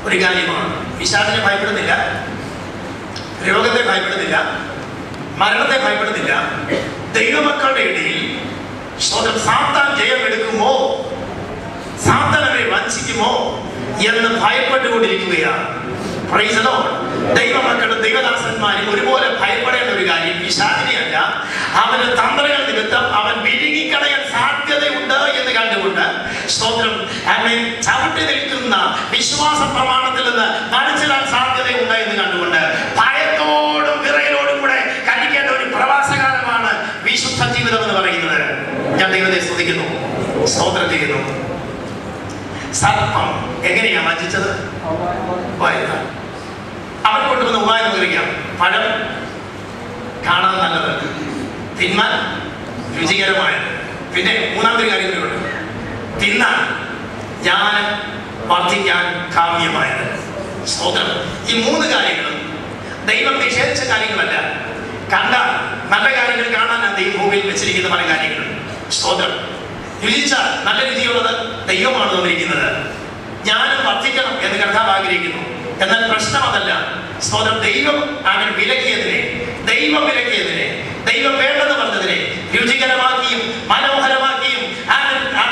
ഒരു കാര്യമാണ്. പിശാചിനെ ഭയപ്പെടുന്നില്ല, രോഗത്തെ ഭയപ്പെടുന്നില്ല, മരണത്തെ ഭയപ്പെടുന്നില്ല. ദൈവമക്കളുടെ ഇടയിൽ സാത്താൻ ജയമെടുക്കുമോ, സാത്താൻ അവരെ വഞ്ചിക്കുമോ എന്ന് ഭയപ്പെട്ടുകൊണ്ടിരിക്കുകയാണ്. Praise the Lord. ദൈവമക്കളും ദൈവദാസന്മാരും ഒരുപോലെ ഭയപ്പെടേണ്ട ഒരു കാര്യം പിശാചിനെയല്ല, അവന്റെ തന്ത്രങ്ങൾ നിമിത്തം അവൻ വിഴുങ്ങിക്കളയാൻ സാധ്യതയുണ്ട് എന്ന് കണ്ടുകൊണ്ട് സ്തോത്രം അവൻ ചവിട്ടി നിൽക്കുന്ന വിശ്വാസ പ്രമാണത്തിൽ നിന്ന് മനസ്സിലാൻ സാധ്യതയുണ്ട് എന്ന് കണ്ടുകൊണ്ട് ഭയത്തോടും വിറയലോടും കൂടെ കഴിക്കേണ്ട ഒരു പ്രവാസകാലമാണ് വിശുദ്ധ ജീവിതം എന്ന് പറയുന്നത്. ഞാൻ ദൈവത്തെ സ്തുതിക്കുന്നു, സ്തോത്രം ചെയ്യുന്നു. സർപ്പം എങ്ങനെയാ വഞ്ചിച്ചത്? അവൻ കൊണ്ടുവന്ന ഉപായം ഉപകരിക്കാം. പഴം കാണാൻ നല്ലത്, തിന്നാൻ രുചികരമായത്, പിന്നെ മൂന്നാമതൊരു കാര്യം കൂടെ തിന്നാൻ ജ്ഞാനം വർദ്ധിക്കാൻ കാമ്യമായത്. സ്തോത്രം. ഈ മൂന്ന് കാര്യങ്ങളും ദൈവം നിഷേധിച്ച കാര്യങ്ങളല്ല. കണ്ടാൽ നല്ല കാര്യങ്ങൾ കാണാനാണ് ദൈവം ഭൂമിയിൽ വെച്ചിരിക്കുന്ന പല കാര്യങ്ങളും. സ്തോത്രം. രുചിച്ചാൽ നല്ല രുചിയുള്ളത് ദൈവമാണ് തന്നിരിക്കുന്നത്. ജ്ഞാനം വർദ്ധിക്കണം എന്ന് കർത്താവ് ആഗ്രഹിക്കുന്നു. എന്നാൽ പ്രശ്നം അതല്ല. സ്തോത്രം. ദൈവം അവൻ വിലക്കിയതിനെ, ദൈവം വേണ്ടെന്ന് പറഞ്ഞതിനെ രുചികരമാക്കിയും മനോഹരമാക്കിയും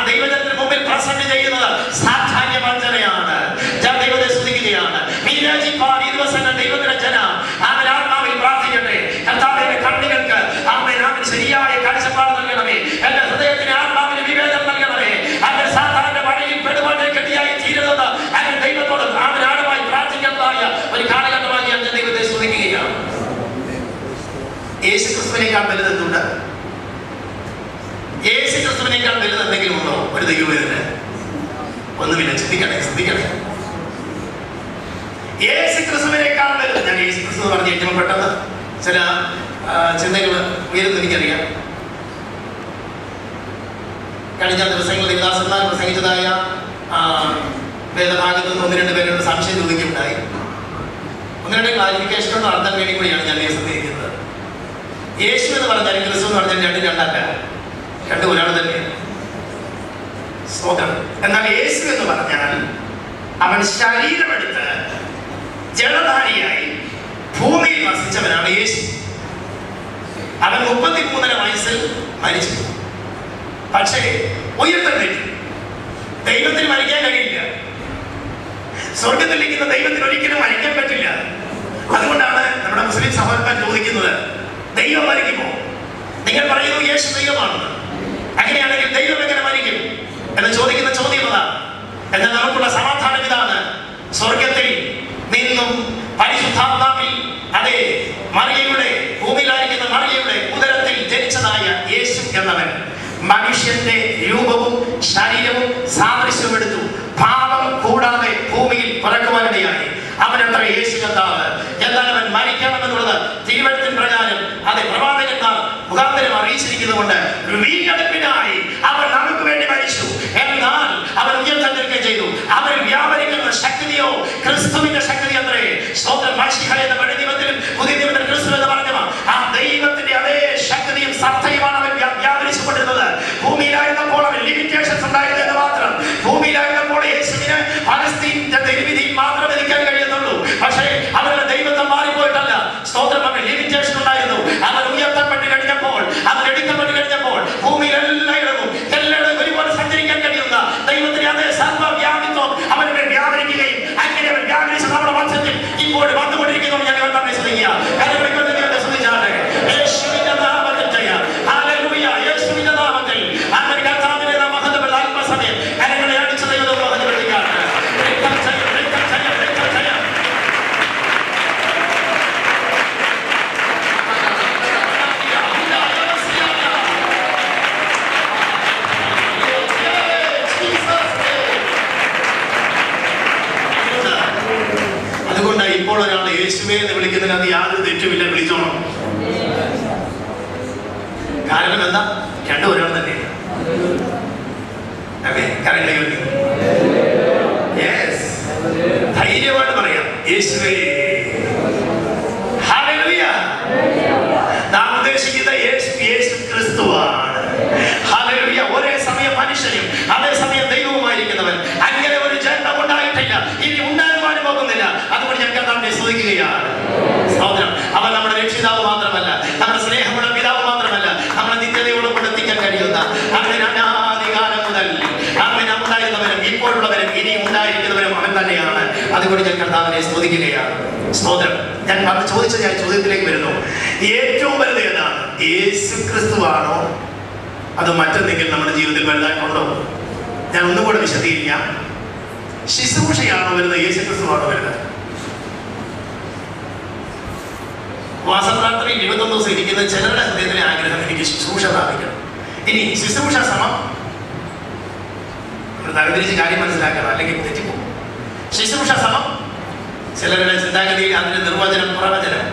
ദൈവജനത്തിന് മുമ്പിൽ പ്രസന്റ് ചെയ്യുന്നത് സാധാന്യവഞ്ചനയാണ്. ഞാൻ ദൈവത്തെ സ്തുതിക്കുകയാണ്. വിരാജിപ്പാൻ ഈ ദിവസങ്ങൾ ദൈവത്തിന്റെ ജനം അവൻ ആത്മാവിൽ പ്രാർത്ഥിക്കട്ടെ. കർത്താവിന്റെ കണ്ണുകൾക്ക് അവൻ ശരിയായ കാഴ്ചപ്പാട് നൽകണമേ. എന്റെ ഹൃദയത്തിന് ആത്മാവിന് വിവേചനം നൽകണമേ. അവൻ സാത്താന്റെ വഴിയിൽ പെടുവാനെ കെട്ടിയായി തീരുന്നത് അവൻ ദൈവത്തോട് ആഴമായി പ്രാർത്ഥിക്കുന്നതായ ഒരു കാലഘട്ടമായി ഞാൻ ദൈവത്തെ സ്തുതിക്കുകയാണ്. യേശു ക്രിസ്തുവിനേക്കാൾ വലുതെന്തുണ്ട്? യേശു ക്രിസ്തുവിനേക്കാൾ വലുത് എന്തെങ്കിലും ഉണ്ടോ ഒരു ദൈവവേദന? ഒന്നുമില്ല. ശ്രദ്ധിക്കണേ. യേശു ക്രിസ്തുവിനേക്കാൾ വലുത്. ഞാൻ യേശു ക്രിസ്തു പറഞ്ഞ ഏറ്റവും പെട്ടെന്ന് ചില ചിന്തകൾ ഉയരുന്നു എനിക്കറിയാം. കഴിഞ്ഞ ദിവസങ്ങളിൽ ദേവദാസന്മാർ പ്രസംഗിച്ചതായ വേദഭാഗത്ത് നിന്ന് 1-2 പേരോട് സംശയം ചോദിക്കുകയുണ്ടായി. 1-2 ക്ലാരിഫിക്കേഷനോട് അർത്ഥം വേണ്ടി കൂടിയാണ് ഞാൻ ശ്രദ്ധിക്കുന്നത്. യേശു എന്ന് പറഞ്ഞാൽ ക്രിസ്തു എന്ന് പറഞ്ഞാൽ രണ്ടും ഒരാൾ തന്നെയാണ്. സ്തോത്രം. എന്നാൽ യേശു എന്ന് പറഞ്ഞാൽ അവൻ ശരീരമെടുത്ത് ജഡധാരിയായി ഭൂമിയിൽ വസിച്ചവനാണ് യേശു. അവൻ 33 വയസ്സിൽ മരിച്ചു. പക്ഷേ ഉയർത്തെഴുന്നേറ്റു. ദൈവത്തിന് മരിക്കാൻ കഴിയില്ല. സ്വർഗത്തിലിരിക്കുന്ന ദൈവത്തിന് ഒരിക്കലും മരിക്കാൻ പറ്റില്ല. അതുകൊണ്ടാണ് നമ്മുടെ മുസ്ലിം സഹോദരന്മാർ ചോദിക്കുന്നത്, ദൈവം മരിക്കുമോ? നിങ്ങൾ പറയുന്നു യേശു ദൈവമാണെന്ന്. അങ്ങനെയാണെങ്കിൽ ദൈവം എങ്ങനെ മരിക്കും എന്ന് ചോദിക്കുന്ന ചോദ്യം അതാണ്. എന്നാൽ നമുക്കുള്ള സമാധാനം ഇതാണ്. സ്വർഗത്തിൽ നിന്നും പരിശുദ്ധാത്മാവിൽ അതേ മറിയയുടെ ഭൂമിയിലായിരിക്കുന്ന മറിയയുടെ ഉദരത്തിൽ ജനിച്ചതായ യേശു എന്നവൻ മനുഷ്യന്റെ രൂപവും ശരീരവും സാദൃശ്യവും എടുത്തു പാപം കൂടാതെ ഭൂമിയിൽ പിറക്കുവാനിടയായി. അവനത്ര യേശു കർത്താവ്. എന്നാൽ അവൻ മരിക്കണമെന്നുള്ളത് തിരുവെഴുത്തിൻ പ്രകാരം അതെ പ്രവാചകന്മാർ മുഖാന്തരം അറിയിച്ചിരിക്കുന്നതുകൊണ്ട് വീണ്ടെടുപ്പിനായി അവൻ നമുക്ക് വേണ്ടി മരിച്ചു. എന്നാൽ അവൻ ഉയർത്തെഴുന്നേൽക്കുകയും ചെയ്തു. അവൻ വ്യാപരിക്കുന്ന ശക്തിയോ ക്രിസ്തുവിന്റെ ശക്തി അത്രേ. സ്തോത്രം. മശിഹ എന്ന പഴയ നിയമത്തിലും പുതിയ നിയമത്തിലും ക്രിസ്തു എന്ന് പറഞ്ഞ ആ ദൈവത്തിന്റെ അതേ ശക്തിയും സത്തയുമാണ് അവൻ വ്യാപരിച്ചുകൊണ്ടിരുന്നത്. ഭൂമിയിലായിരുന്നപ്പോൾ അവൻ ലിമിറ്റേഷൻസ് ഉണ്ടായിരുന്നു എന്ന് മാത്രം. ഭൂമിയിലായിരുന്നപ്പോൾ യേശുവിന് പലസ്തീന്റെ തെരുവിധിയിൽ മാത്രം എത്തിക്കാൻ കഴിയുന്നുള്ളൂ. പക്ഷേ അവരുടെ ദൈവത്വം മാറിപ്പോയിട്ടല്ല. സ്തോത്രം. അവൻ ലിമിറ്റേഷൻ ഉണ്ടായിരുന്നു. അവൻ ഉയർത്തപ്പെട്ട് കഴിഞ്ഞപ്പോൾ, അവൻ എടുക്കപ്പെട്ട് കഴിഞ്ഞപ്പോൾ ഭൂമിയിലെല്ലായിടവും ഒരുപോലെ സഞ്ചരിക്കാൻ കഴിയുന്ന ദൈവത്തിന്റെ അതേ സർവ്വവ്യാപിത്വം അവരുടെ വ്യാപരിക്കുകയും അങ്ങനെ അവൻ വ്യാപരിച്ച് നമ്മുടെ മധ്യത്തിൽ ഇപ്പോൾ വന്നുകൊണ്ടിരിക്കുന്നു. ഞാൻ കർത്താവിനെ സ്തുതിക്കുക. സ്തുതിച്ചാട്ടെ. യേശുവിന്റെ നാമത്തിൽ ചെയ്യാം. ഹല്ലേലൂയ. യേശുവിന്റെ നാമത്തിൽ അങ്ങനെ കർത്താവിനെ നാം മഹത്വപ്പെടുന്ന അല്പസമയം കരങ്ങളെ അടിച്ച് ദൈവത്തെ മഹത്വപ്പെടുത്തിക്കാട്ടെ. അതുകൊണ്ട് ഇപ്പോൾ ഒരാൾ യേശുവേ എന്ന് വിളിക്കുന്നതിനകത്ത് യാതൊരു തെറ്റുമില്ല. വിളിച്ചോണം. കാരണം എന്താ? രണ്ടും ഒരാൾ തന്നെയാണ്. ധൈര്യമായിട്ട് പറയാം യേശുവേ. ഹല്ലേലൂയ. നാം ഉദ്ദേശിക്കുന്ന യേശു ക്രിസ്തുവാണ്. ഹല്ലേലൂയ. ഒരേ സമയം മനുഷ്യനും അതേസമയം ദൈവവുമായിരിക്കുന്നവൻ. അങ്ങനെ ഒരു ജന്മം ഉണ്ടായിട്ടില്ല, ഇനി ഉണ്ടാകുവാനും കർത്താവിനെ സ്തുതിക്കുകയാണ്. സ്തോത്രം. അവൻ നമ്മുടെ രക്ഷിതാവ് മാത്രമല്ല, നമ്മുടെ സ്നേഹമുള്ള പിതാവ് മാത്രമല്ല, നമ്മുടെ നിത്യതയോട് കൊണ്ടെത്തിക്കാൻ കഴിയുന്ന അവൻ അനാദികാലം മുതൽ അവൻ ഉണ്ടായിരുന്നവരും ഇപ്പോഴുള്ളവരും ഇനി ഉണ്ടായിരിക്കുന്നവരും അവൻ തന്നെയാണ്. അതുകൊണ്ട് ഞാൻ കർത്താവിനെ സ്തുതിക്കുകയാണ്. സ്തോത്രം. ഞാൻ ചോദിച്ച ചോദ്യത്തിലേക്ക് വരുന്നു. ഏറ്റവും വലുത് ഏതാണ്? യേശു ക്രിസ്തുവാണോ അത് മറ്റെന്തെങ്കിലും നമ്മുടെ ജീവിതത്തിൽ വലുതായിട്ടുണ്ടോ? ഞാൻ ഒന്നുകൂടെ വിശദീകരിക്കാം. ശുശ്രൂഷയാണോ വരുന്നത്? യേശു ക്രിസ്തുവാണോ വരുന്നത്? വാസപ്രാർത്ഥനയിൽ 21 ദിവസം ഇരിക്കുന്ന ചിലരുടെ ഹൃദയത്തിലെ ആഗ്രഹം എനിക്ക് ശുശ്രൂഷ പ്രാപിക്കണം. ഇനി ശുശ്രൂഷ സമം തരംതിരിച്ച് കാര്യം മനസ്സിലാക്കണം, അല്ലെങ്കിൽ തെറ്റിപ്പോകും. ശുശ്രൂഷ സമം ചിലരുടെ ചിന്താഗതിയിൽ അതിന്റെ നിർവചനം പ്രവചനം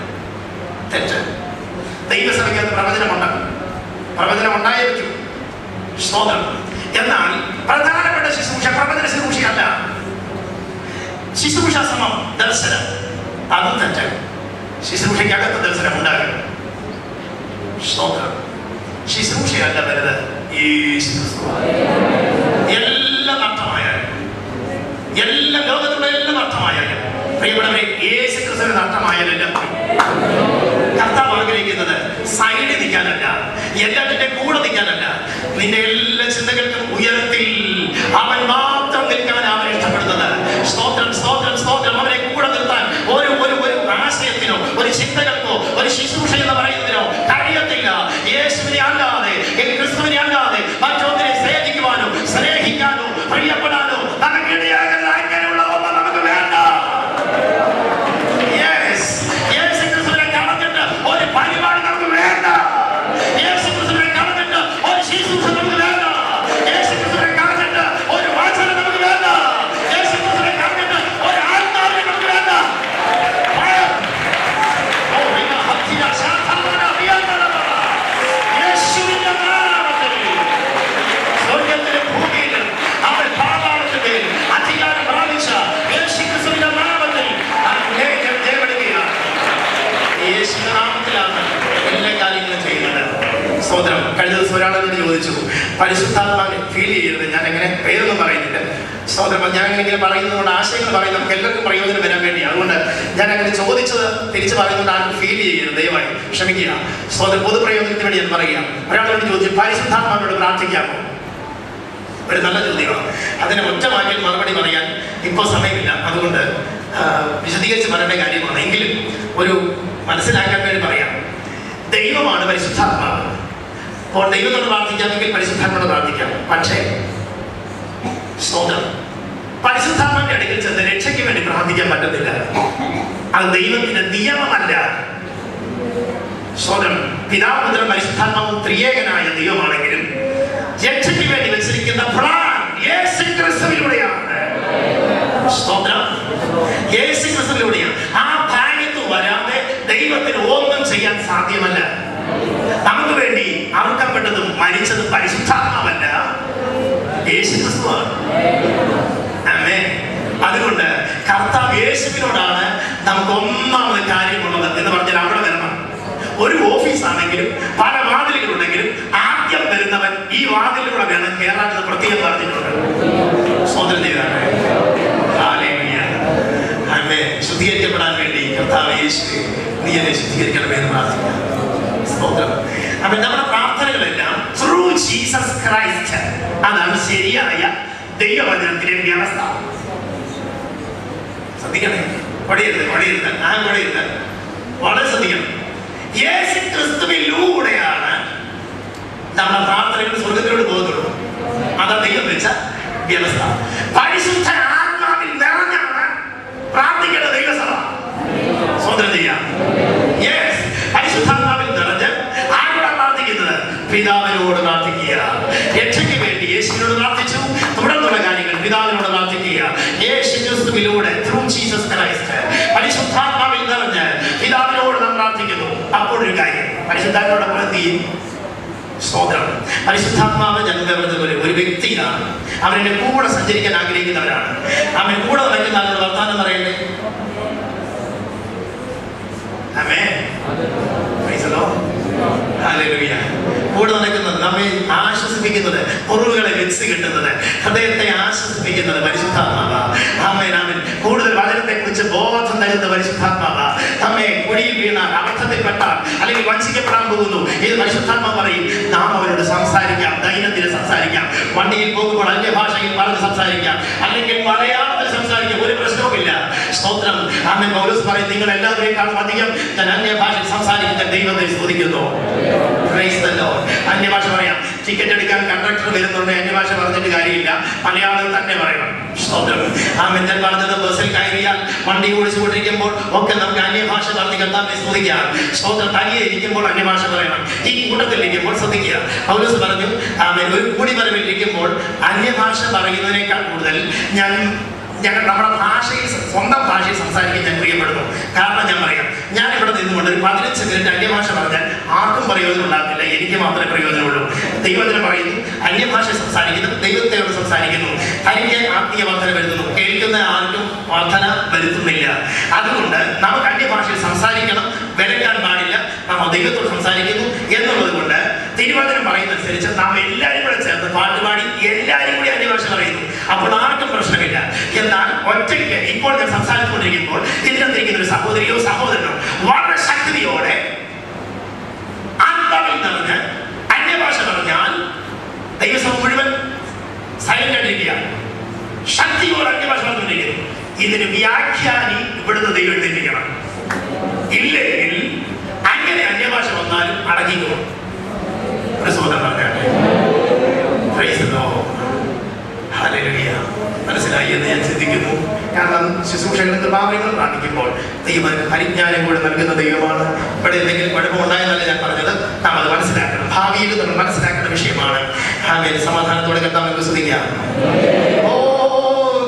തെറ്റ്. ദൈവസഭയ്ക്കകത്ത് പ്രവചനം ഉണ്ടായേ പറ്റൂ. സ്തോത്രം. എന്നാൽ പ്രധാനപ്പെട്ട ശുശ്രൂഷ പ്രവചന ശുശ്രൂഷയല്ല. ശുശ്രൂഷ സമം ദർശനം, അതും തെറ്റ്. ശുശ്രൂഷയ്ക്കകത്ത് ദർശനം ഉണ്ടാകണം. സ്തോത്രം. ശുശ്രൂഷയല്ല വരുന്നത് യേശു ക്രിസ്തു. എല്ലാം നഷ്ടമായാലും, എല്ലാം ലോകത്തുള്ള എല്ലാം നഷ്ടമായാലും, പ്രിയപ്പെട്ടവരെ, യേശു ക്രിസ്തുവിന് നഷ്ടമായാലും കർത്താവ് ആഗ്രഹിക്കുന്നത് സൈഡിൽ നിൽക്കാനല്ല, എല്ലാത്തിൻ്റെ കൂടെ നിൽക്കാനല്ല. നിന്റെ എല്ലാ ചിന്തകൾക്കും ഉയരത്തിൽ അവൻ മാത്രം നിൽക്കാൻ അവൻ ഇഷ്ടപ്പെടുന്നത്. സ്തോത്രം, സ്തോത്രം, സ്തോത്രം. അവനെ കൂടെ നിർത്താൻ ഒരു ആശയത്തിനോ ഒരു ചിന്തകൾക്കോ ഒരു ശുശ്രൂഷ എന്ന് പറയുന്നതിനോ കഴിയത്തില്ല. യേശുവിനെ അല്ലാതെ, ക്രിസ്തുവിനെ അല്ലാതെ മറ്റൊന്നിനെ സ്നേഹിക്കുവാനോ സ്നേഹിക്കാനോ പ്രിയപ്പെടാനോ നമുക്കിടയാകരുത്. അങ്ങനെയുള്ള ഒന്നും നമുക്ക് വേണ്ട. യേശു ക്രിസ്തുവിനെ കളഞ്ഞിട്ട് ഒരു പരിപാടി നമുക്ക് വേണ്ട. യേശു ക്രിസ്തുവിനെ കളഞ്ഞിട്ട് ഒരു ശുശ്രൂഷ നമുക്ക് വേണ്ട. യേശു ക്രിസ്തുവിനെ കളഞ്ഞിട്ട് ഒരു വാചനം നമുക്ക് വേണ്ട. യേശു ക്രിസ്തുവിനെ കളഞ്ഞിട്ട് ഒരു ആത്മാവിനെ നമുക്ക് വേണ്ട. സ്വർഗത്തിലും ഭൂമിയിലും അവൻ പാതാളത്തിന്റെ അധികാരം പ്രാപിച്ച യേശു ക്രിസ്തുവിന്റെ നാമത്തിൽ ജയമെടുക്കുകയാണ്. യേശുവിന്റെ നാമത്തിലാണ് എല്ലാ കാര്യങ്ങളും ചെയ്യുന്നത്. സ്തോത്രം. കഴിഞ്ഞ ദിവസം ഒരാളോട് ചോദിച്ചു, പരിശുദ്ധാത്മാവിനെ ഫീൽ ചെയ്യരുത്. ഞാൻ എങ്ങനെ പേരൊന്നും പറയുന്നില്ല. സ്തോത്രം. ഞാൻ ഇങ്ങനെ പറയുന്നതുകൊണ്ട് ആശയങ്ങൾ പറയും, നമുക്ക് എല്ലാവർക്കും പ്രയോജനം വരാൻ വേണ്ടി. അതുകൊണ്ട് ഞാൻ അങ്ങനെ ചോദിച്ചത് തിരിച്ചു പറയുന്നതുകൊണ്ട് ആർക്കും ഫീൽ ചെയ്യരുത്, ദയവായി ക്ഷമിക്കുക. സ്തോത്രം. പൊതുപ്രയോജനത്തിന് വേണ്ടി ഞാൻ പറയുക. ഒരാളോട് ചോദിച്ചു, പരിശുദ്ധാത്മാവിനോട് പ്രാർത്ഥിക്കാമോ? ഒരു നല്ല ചോദ്യമാണ്. അതിന് ഒറ്റ വാക്കിൽ മറുപടി പറയാൻ ഇപ്പോൾ സമയമില്ല. അതുകൊണ്ട് വിശദീകരിച്ച് പറയേണ്ട കാര്യമാണ്. എങ്കിലും ഒരു മനസ്സിലാക്കാൻ വേണ്ടി പറയാം. ദൈവമാണ് പരിശുദ്ധാത്മാവ്. അപ്പോൾ ദൈവത്തോട് പ്രാർത്ഥിക്കാമെങ്കിൽ പരിശുദ്ധാത്മാവോട് പ്രാർത്ഥിക്കാം. പക്ഷേ സ്തോത്രം, പരിശുദ്ധാത്മാവിന്റെ അടുക്കൽ ചെന്ന് രക്ഷയ്ക്ക് വേണ്ടി പ്രാർത്ഥിക്കാൻ പറ്റത്തില്ല. അത് ദൈവത്തിന്റെ നിയമമല്ല. സ്തോത്രം. പിതാവ്, പുത്രൻ, പരിശുദ്ധാത്മാവും ത്രിയേകനായ ദൈവമാണെങ്കിലും രക്ഷയ്ക്ക് വേണ്ടി വെച്ചിരിക്കുന്ന പ്ലാൻ യേശു ക്രിസ്തുവിലൂടെയാണ്. സ്തോത്രം. യേശു ക്രിസ്തുവിലൂടെയാണ്. ആ ഭാഗ്യത്ത് വരാതെ ദൈവത്തിന് ഒന്നും ചെയ്യാൻ സാധ്യമല്ല. നമുക്ക് വേണ്ടി അറുക്കപ്പെട്ടതും മരിച്ചതും പരിശുദ്ധാത്മാവല്ല, യേശു ക്രിസ്തുവാണ്. ആമേൻ. അതുകൊണ്ട് കർത്താവ് യേശുവിനോടാണ് നമുക്ക് ഒന്നാമത് കാര്യമുള്ളത് എന്ന് പറഞ്ഞാൽ അവിടെ വരണം. ഒരു ഓഫീസാണെങ്കിലും പല വാതിലുകളുണ്ടെങ്കിലും ആദ്യം വരുന്നവൻ ഈ വാതിലൂടെ വേണം കയറാൻ പ്രത്യേകം പറഞ്ഞിട്ടുണ്ട്. സ്വന്തം ചെയ്താണ്. ശുദ്ധീകരിക്കപ്പെടാൻ വേണ്ടി കർത്താവ് യേശുവേ നീ എന്നെ ശുദ്ധീകരിക്കണമേ എന്ന് പ്രാർത്ഥിക്കാം. സ്തോത്രം. അപ്പൊ നമ്മുടെ പ്രാർത്ഥനകളെല്ലാം ത്രൂ ജീസസ് ക്രൈസ്റ്റ്. അതാണ് ശരിയായ ദൈവവചനത്തിലെ വ്യവസ്ഥ. ശ്രദ്ധിക്കണേ. പടിയരുത്. വളരെ ശ്രദ്ധിക്കണം. യേശു ക്രിസ്തുവിലൂടെയാണ് നമ്മുടെ പ്രാർത്ഥനകൾ സ്വർഗത്തിലോട്ട് പോകുന്നുള്ളൂ. അതാ ദൈവം വെച്ച വ്യവസ്ഥ. പരിശുദ്ധ ആത്മാവിൽ നിറഞ്ഞാണ് പ്രാർത്ഥിക്കേണ്ട ദൈവസഭ. സ്വന്തം ചെയ്യാം. പരിശുദ്ധാത്മാവിൽ നിറഞ്ഞ് ആരോടാണ് പ്രാർത്ഥിക്കുന്നത്? പിതാവിനോട് പ്രാർത്ഥിക്കുക. രക്ഷയ്ക്ക് വേണ്ടി യേശുവിനോട് പ്രാർത്ഥിച്ചു. തുടർന്നുള്ള കാര്യങ്ങൾ പിതാവിനോട് പ്രാർത്ഥിക്കുക. യേശു ക്രിസ്തുവിലൂടെ ത്രൂ ജീസസ് ക്രൈസ്റ്റ് പരിശുദ്ധാത്മാവിൽ നിറഞ്ഞ് പിതാവിനോട് നാം പ്രാർത്ഥിക്കുന്നു. അപ്പോഴൊരു കാര്യം, പരിശുദ്ധാത്മാവിനോട് പ്രതി സ്തോത്രം. പരിശുദ്ധാത്മാവ് ഞങ്ങൾക്ക് ഒരു വ്യക്തിയാണ്. അവരുടെ കൂടെ സഞ്ചരിക്കാൻ ആഗ്രഹിക്കുന്നവരാണ്. അവൻ കൂടെ നടക്കുന്ന ആളുകൾ വർത്താനം പറയണ്ടേ? കൂടെ നടക്കുന്നത്, നമ്മെ ആശ്വസിപ്പിക്കുന്നത്, കുറവുകളെ വെച്ച് കിട്ടുന്നത്, ഹൃദയത്തെ ആശ്വസിപ്പിക്കുന്നത് പരിശുദ്ധാത്മാവ്. ആമേൻ. കൂടുതൽ വചനത്തെ കുറിച്ച് ബോധം നൽകുന്ന പരിശുദ്ധാത്മാവ്. നമ്മെ കുഴിയിൽ വീണാൽ, അബദ്ധത്തിൽപ്പെട്ടാൽ, അല്ലെങ്കിൽ വഞ്ചിക്കപ്പെടാൻ പോകുന്നു, ഇത് പരിശുദ്ധാത്മാവ് പറയും നാം അവരോട് സംസാരിക്കാം, ദൈനംദിനം സംസാരിക്കാം. വണ്ടിയിൽ പോകുമ്പോൾ അന്യഭാഷയിൽ പറഞ്ഞ് സംസാരിക്കാം, അല്ലെങ്കിൽ മലയാളത്തിൽ സംസാരിക്കാം, ഒരു പ്രശ്നവുമില്ല. സ്തോത്രം. ആമേൻ. പൗലോസ് പറയും നിങ്ങൾ എല്ലാവരെക്കാളും അധികം ഞാൻ അന്യഭാഷയിൽ സംസാരിക്കുന്ന ദൈവത്തെ സ്തുതിക്കുന്നു. Price the Lord. അന്യഭാഷ പറയാം. ടിക്കറ്റ് എടുക്കാൻ കണ്ടക്ടർ വരുന്നുണ്ട്, അന്യഭാഷ പറഞ്ഞിട്ട് കാര്യമില്ല, മലയാളം തന്നെ പറയണം. സ്തോത്രം. ആമേൻ. ഞാൻ പറഞ്ഞത് ബസ്സിൽ കയറിയാൽ, വണ്ടി ഓടിച്ചുകൊണ്ടിരിക്കുമ്പോൾ ഒക്കെ നമുക്ക് അന്യഭാഷ പറഞ്ഞ് കർത്താവിനെ സ്തുതിക്കാം. സ്തോത്രം. തനിയെ ഇരിക്കുമ്പോൾ അന്യഭാഷ പറയണം. ഈ കൂട്ടത്തിൽ ഇരിക്കുമ്പോൾ ശ്രദ്ധിക്കുക. പൗലോസ് പറഞ്ഞു ആമേൻ, ഒരു കൂടിവരവിൽ ഇരിക്കുമ്പോൾ അന്യഭാഷ പറയുന്നതിനേക്കാൾ കൂടുതൽ ഞങ്ങൾ നമ്മുടെ ഭാഷയിൽ, സ്വന്തം ഭാഷയിൽ സംസാരിക്കാൻ ഞാൻ പ്രിയപ്പെടുന്നു. കാരണം ഞാൻ പറയാം, ഞാൻ ഇവിടെ നിന്നുകൊണ്ട് ഒരു 15 മിനിറ്റ് അന്യഭാഷ പറഞ്ഞാൽ ആർക്കും പ്രയോജനം ഉണ്ടാകില്ല, എനിക്ക് മാത്രമേ പ്രയോജനമുള്ളൂ. ദൈവത്തിന് പറയുന്നു അന്യഭാഷ സംസാരിക്കുന്നു, ദൈവത്തോട് സംസാരിക്കുന്നു, തനിക്ക് ആത്മീയ വർധന വരുത്തുന്നു, കേൾക്കുന്ന ആർക്കും വർധന വരുത്തുന്നില്ല. അതുകൊണ്ട് നമുക്ക് അന്യഭാഷയിൽ സംസാരിക്കണം, വിലക്കാൻ പാടില്ല. നാം ദൈവത്തോട് സംസാരിക്കുന്നു എന്നുള്ളത് കൊണ്ട് തിരുവചനം പറയുന്നതനുസരിച്ച് നാം എല്ലാവരും കൂടെ ചേർന്ന് പാട്ടുപാടി എല്ലാവരും കൂടി അന്യഭാഷ പറയുന്നു. അപ്പോൾ ആർക്കും പ്രശ്നമില്ല. എന്നാൽ ഒറ്റയ്ക്ക് ഇപ്പോൾ ഞാൻ സംസാരിച്ചുകൊണ്ടിരിക്കുമ്പോൾ ഇതിനകത്തിരിക്കുന്ന ഒരു സഹോദരിയോ സഹോദരനോ വളരെ ശക്തിയോടെ ആത്മാവിൽ നിറഞ്ഞ് അന്യഭാഷ പറഞ്ഞാൽ ദൈവസഭ മുഴുവൻ സൈലന്റ് ആയിട്ടിരിക്കുക. ശക്തിയോടെ അന്യഭാഷ പറഞ്ഞുകൊണ്ടിരിക്കുന്നു. ഇതിന് വ്യാഖ്യാനി ഇവിടുന്ന് ദൈവം എഴുതിയിരിക്കണം. ഇല്ലെങ്കിൽ അങ്ങനെ അന്യഭാഷ വന്നാലും അടങ്ങിക്കും. മനസ്സിലായി എന്ന് ഞാൻ ചിന്തിക്കുന്നു. കാരണം ശുശ്രൂഷകളും കൃപാവരങ്ങളും കാണിക്കുമ്പോൾ ദൈവം പരിജ്ഞാനം കൂടെ നൽകുന്ന ദൈവമാണ്. ഇവിടെ എന്തെങ്കിലും കുഴപ്പമുണ്ടായെന്നല്ല ഞാൻ പറഞ്ഞത്, നാം അത് മനസ്സിലാക്കണം. ഭാവിയിൽ നമ്മൾ മനസ്സിലാക്കേണ്ട വിഷയമാണ്. ആമേൻ. സമാധാനത്തോടെ കർത്താവിനെ സ്തുതിക്കാം. ഓ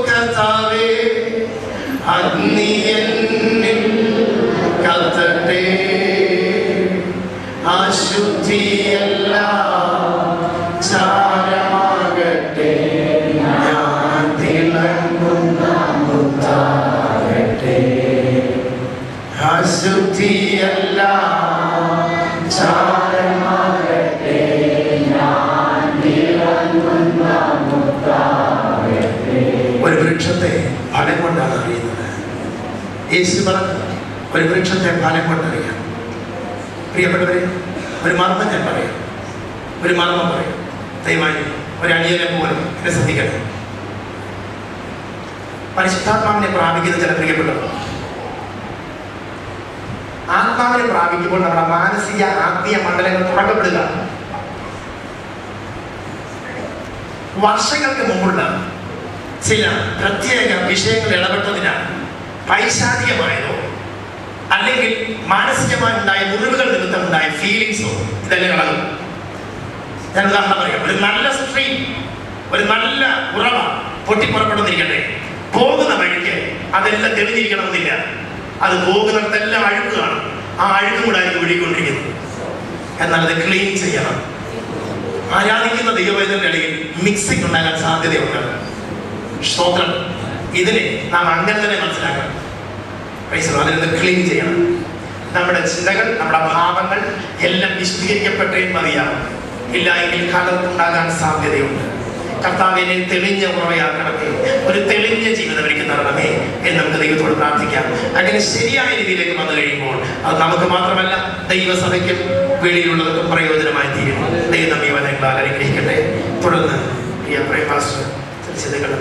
കർത്താവേ, അഗ്നി എന്നിൽ കത്തട്ടെ, അശുദ്ധിയെല്ലാം ചാരമാകട്ടെ, ഞാൻ തിളങ്ങുന്ന മുത്താകട്ടെ. അശുദ്ധിയെല്ലാം ചാരമാകട്ടെ, ഞാൻ തിളങ്ങുന്ന മുത്താകട്ടെ. ഒരു വൃക്ഷത്തെ ഫലം കൊണ്ടാണ് അറിയുന്നത്. യേശു പറഞ്ഞു ഒരു വൃക്ഷത്തെ ഫലം കൊണ്ടറിയാം. പ്രിയപ്പെട്ടവരെ, ഒരു മർമ്മം ഞാൻ പറയാം, ഒരു മർമ്മം പറയാം. ദയവായി ഒരു അണിയനെ പോലും എന്നെ ശ്രദ്ധിക്കട്ടെ. പരിശുദ്ധാത്മാവിനെ പ്രാപിക്കുന്ന ചില പ്രിയപ്പെട്ടവർ ആത്മാവിനെ പ്രാപിക്കുമ്പോൾ നമ്മുടെ മാനസിക ആത്മീയ മണ്ഡലങ്ങൾ തുറക്കപ്പെടുക. വർഷങ്ങൾക്ക് മുമ്പുള്ള ചില പ്രത്യേക വിഷയങ്ങൾ ഇടപെട്ടതിനാണ് പൈശാചികമായതോ അല്ലെങ്കിൽ മാനസികമായി ഉണ്ടായ മുറിവുകൾ നിമിത്തം ഉണ്ടായ ഫീലിങ്സോ ഇതെല്ലാം കളകും. ഞാൻ ഉദാഹരണം പറയാം. ഒരു നല്ല സ്ട്രീം, ഒരു നല്ല ഉറവ പൊട്ടിപ്പുറപ്പെടുന്നിരിക്കട്ടെ, പോകുന്ന വഴിക്ക് അതെല്ലാം തെളിഞ്ഞിരിക്കണമെന്നില്ല. അത് പോകുന്നിടത്തെല്ലാം അഴുക്ക് കാണും. ആ അഴുക്കും കൂടെ ആയിരിക്കും ഒഴുകിക്കൊണ്ടിരിക്കുന്നത്. എന്നാൽ അത് ക്ലീൻ ചെയ്യണം. ആരാധിക്കുന്ന ദൈവവേദനയുടെ ഇടയിൽ മിക്സിംഗ് ഉണ്ടാകാൻ സാധ്യതയുണ്ട്. സ്തോത്രം. ഇതിനെ നാം അങ്ങനെ തന്നെ മനസ്സിലാക്കണം. അതിനെ ക്ലീൻ ചെയ്യണം. നമ്മുടെ ചിന്തകൾ, നമ്മുടെ ഭാവങ്ങൾ എല്ലാം വിശദീകരിക്കപ്പെട്ടേ മതിയാവും. ഇല്ല എങ്കിൽ കലർപ്പുണ്ടാകാൻ സാധ്യതയുണ്ട്. കർത്താവിനെ തെളിഞ്ഞ ഉറവയാക്കണമേ, ഒരു തെളിഞ്ഞ ജീവിതം എനിക്ക് തരണമേ എന്ന് നമുക്ക് ദൈവത്തോട് പ്രാർത്ഥിക്കാം. അങ്ങനെ ശരിയായ രീതിയിലേക്ക് വന്നു കഴിയുമ്പോൾ അത് നമുക്ക് മാത്രമല്ല ദൈവസഭയ്ക്കും വെളിയിലുള്ളവർക്കും പ്രയോജനമായി തീരും. ദൈവം നമ്മെ വചനങ്ങളാൽ അനുഗ്രഹിക്കട്ടെ. തുടർന്ന് പ്രിയ പാസ്റ്റർ ചിന്തകൾ